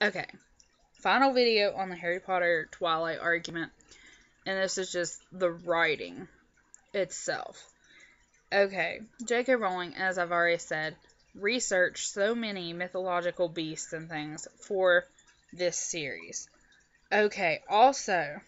Okay, final video on the Harry Potter Twilight argument, and this is just the writing itself. Okay, J.K. Rowling, as I've already said, researched so many mythological beasts and things for this series. Okay, also,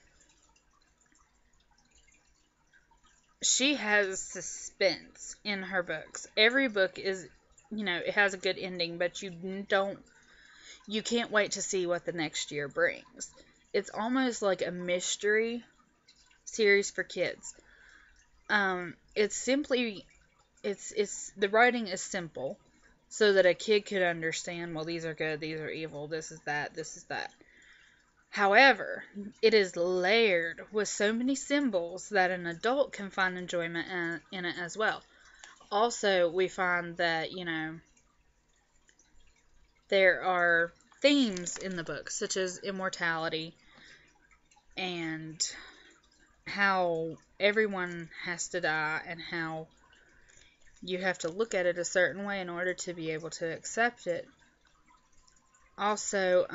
she has suspense in her books. Every book is, it has a good ending, but you can't wait to see what the next year brings. It's almost like a mystery series for kids. It's simply, it's the writing is simple, so that a kid could understand. Well, these are good, these are evil, this is that, this is that. However, it is layered with so many symbols that an adult can find enjoyment in it as well. Also, we find that, there are themes in the book, such as immortality and how everyone has to die and how you have to look at it a certain way in order to be able to accept it. Also,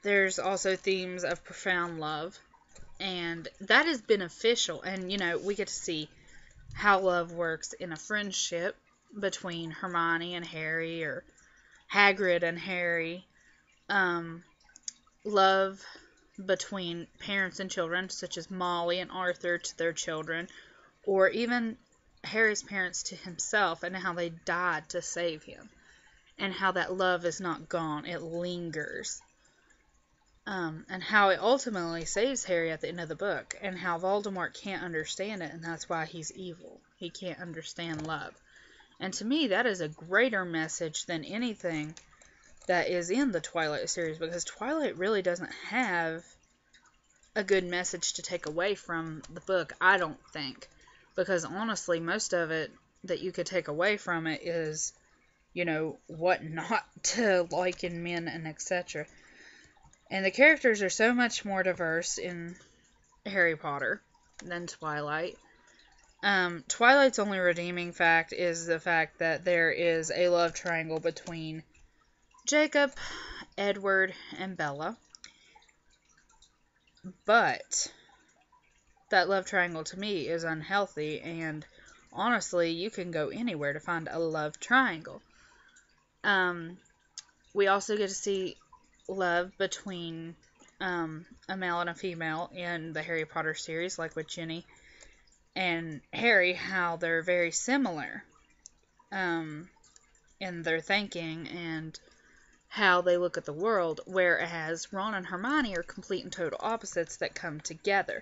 there's also themes of profound love, and that is beneficial. And, we get to see how love works in a friendship between Hermione and Harry, or Hagrid and Harry. Love between parents and children, such as Molly and Arthur to their children, or even Harry's parents to himself, and how they died to save him, and how that love is not gone, it lingers. And how it ultimately saves Harry at the end of the book, and how Voldemort can't understand it, and that's why he's evil. He can't understand love. And to me, that is a greater message than anything that is in the Twilight series, because Twilight really doesn't have a good message to take away from the book, I don't think. Because honestly, most of it that you could take away from it is, what not to like in men and etc. And the characters are so much more diverse in Harry Potter than Twilight. Twilight's only redeeming fact is the fact that there is a love triangle between Jacob, Edward, and Bella. But that love triangle to me is unhealthy, and honestly, you can go anywhere to find a love triangle. We also get to see love between a male and a female in the Harry Potter series, like with Ginny and Harry, how they're very similar in their thinking and how they look at the world, whereas Ron and Hermione are complete and total opposites that come together.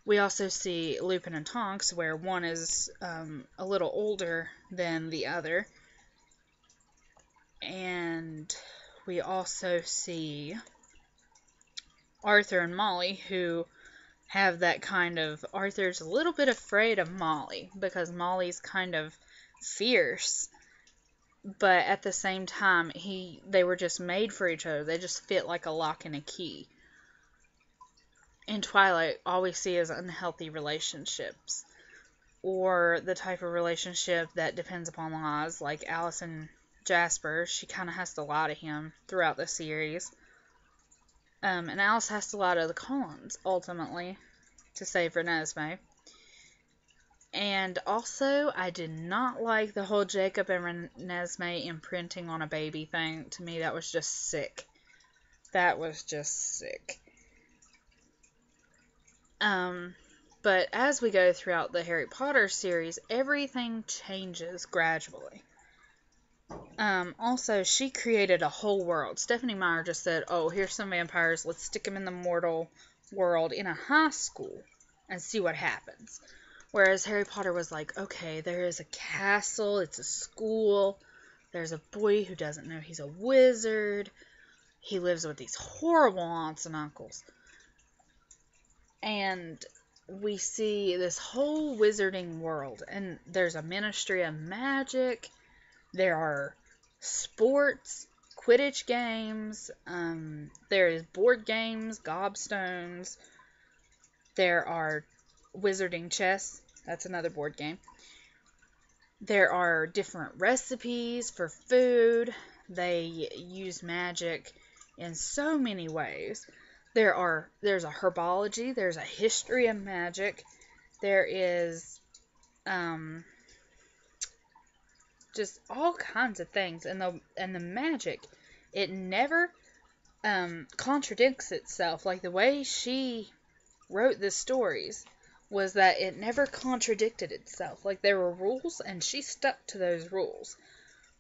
We also see Lupin and Tonks, where one is a little older than the other, and we also see Arthur and Molly, who have that kind of... Arthur's a little bit afraid of Molly, because Molly's kind of fierce, but at the same time, they were just made for each other. They just fit like a lock and a key. In Twilight, all we see is unhealthy relationships, or the type of relationship that depends upon lies, like Alice and Jasper. She kind of has to lie to him throughout the series. And Alice has to lie to the Collins, ultimately, to save Renesmee. And also, I did not like the whole Jacob and Renesmee imprinting on a baby thing. To me, that was just sick. That was just sick. But as we go throughout the Harry Potter series, everything changes gradually. Also, she created a whole world. Stephanie Meyer just said, oh, here's some vampires, let's stick them in the mortal world in a high school and see what happens. Whereas Harry Potter was like, okay, there is a castle, it's a school, there's a boy who doesn't know he's a wizard, he lives with these horrible aunts and uncles. And we see this whole wizarding world, and there's a ministry of magic, there are sports, Quidditch games, there is board games, gobstones, there are wizarding chess, that's another board game. There are different recipes for food, They use magic in so many ways. There's a herbology, there's a history of magic, there is just all kinds of things, and the magic, it never contradicts itself. Like the way she wrote the stories was that it never contradicted itself. Like there were rules, and she stuck to those rules.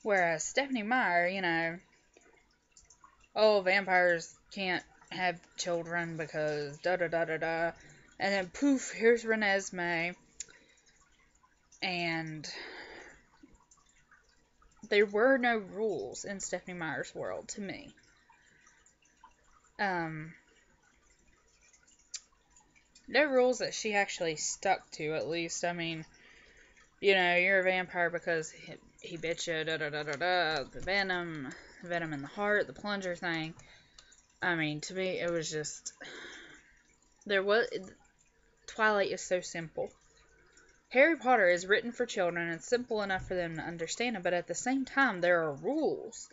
Whereas Stephanie Meyer, oh, vampires can't have children because da da da da da. And then poof, here's Renesmee. And there were no rules in Stephanie Meyer's world to me. No rules that she actually stuck to, at least. I mean, you're a vampire because he bit you, da da da da da. The venom in the heart, the plunger thing. I mean, to me, it was just. Twilight is so simple. Harry Potter is written for children and simple enough for them to understand it, but at the same time, there are rules,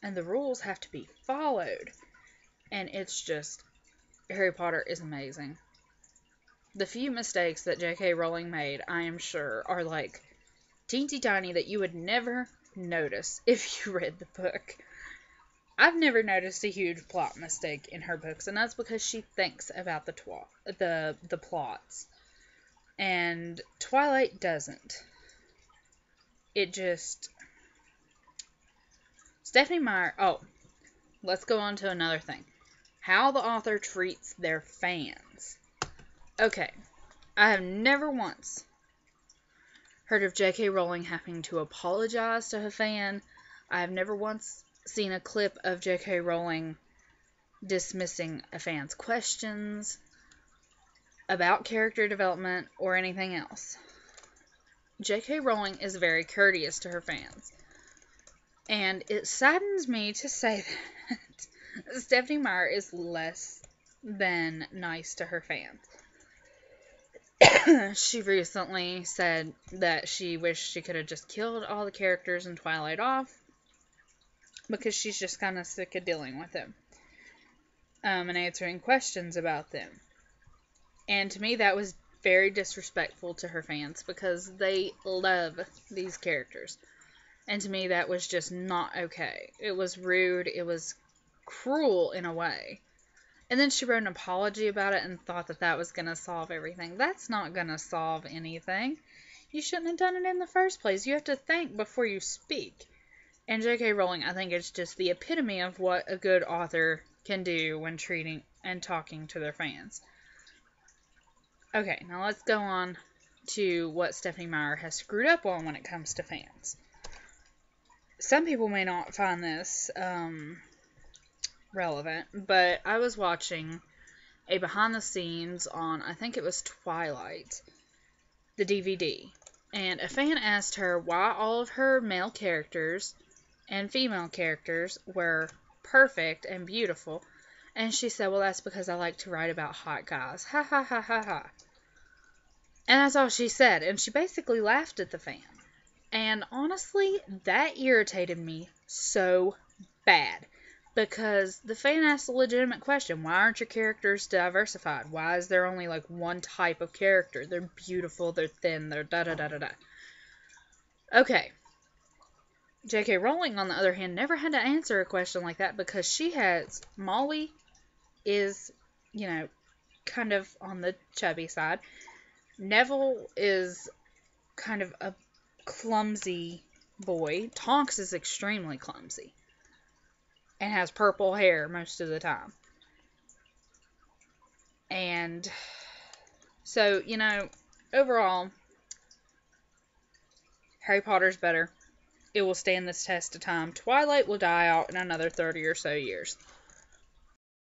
and the rules have to be followed. And it's just. Harry Potter is amazing. The few mistakes that J.K. Rowling made, I am sure, are like teensy tiny that you would never notice if you read the book. I've never noticed a huge plot mistake in her books, and that's because she thinks about the plots. And Twilight doesn't. It just... Stephanie Meyer... Oh, let's go on to another thing. How the author treats their fans. Okay, I have never once heard of J.K. Rowling having to apologize to her fan. I have never once seen a clip of J.K. Rowling dismissing a fan's questions about character development or anything else. J.K. Rowling is very courteous to her fans. And it saddens me to say that Stephanie Meyer is less than nice to her fans. She recently said that she wished she could have just killed all the characters in Twilight off because she's just kind of sick of dealing with them and answering questions about them. And to me, that was very disrespectful to her fans because they love these characters. And to me, that was just not okay. It was rude. It was cruel in a way. And then she wrote an apology about it and thought that that was going to solve everything. That's not going to solve anything. You shouldn't have done it in the first place. You have to think before you speak. And J.K. Rowling, I think, is just the epitome of what a good author can do when treating and talking to their fans. Okay, now let's go on to what Stephanie Meyer has screwed up on when it comes to fans. Some people may not find this relevant, but I was watching a behind the scenes on, I think it was Twilight, the DVD, and a fan asked her why all of her male characters and female characters were perfect and beautiful, and she said, well, that's because I like to write about hot guys, ha ha ha ha ha. And that's all she said, and she basically laughed at the fan. And honestly, that irritated me so bad. Because the fan asked a legitimate question. Why aren't your characters diversified? Why is there only like one type of character? They're beautiful, they're thin, they're da-da-da-da-da. Okay. J.K. Rowling, on the other hand, never had to answer a question like that because she has... Molly is, kind of on the chubby side. Neville is kind of a clumsy boy. Tonks is extremely clumsy. And has purple hair most of the time. And so, overall, Harry Potter's better. It will stand this test of time. Twilight will die out in another 30 or so years.